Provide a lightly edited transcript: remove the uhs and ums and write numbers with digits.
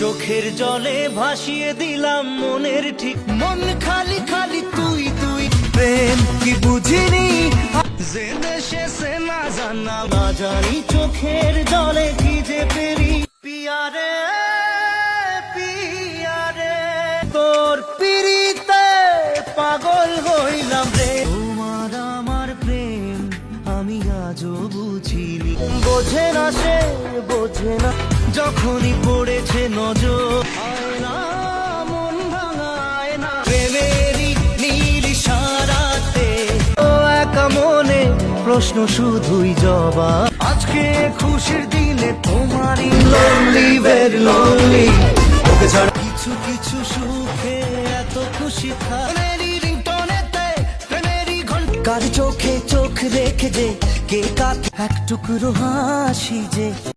চোখের জলে ভাসিয়ে দিলাম মনের ঠিক, মন খালি খালি তুই তুই। প্রেম কি বুঝিনি যে দেশে সে না জানা, না জানি চোখের জলে কি যে পেরি। পিয়ারে পিয়ারে তোর পিরিতে পাগল হইলাম রে। তোমার আমার প্রেম আমি আজও বুঝিনি, বোঝে না সে বোঝে না, যখনই পড়েছে নজর আয়না মন ভাঙায় না। প্রেমেরই নীল ইশারাতে ও একা মনে প্রশ্ন শুধুই জবাব। আজকে খুশির দিনে তোমারই lonely very lonely, ওকে ছাড়া কিছু কিছু সুখে এত খুশি থাকি। রিংটনেতে প্রেমেরই ঘন্টা, কার চোখে চোখ রেখে যে কে কাকে এক টুকরো হাসি যে।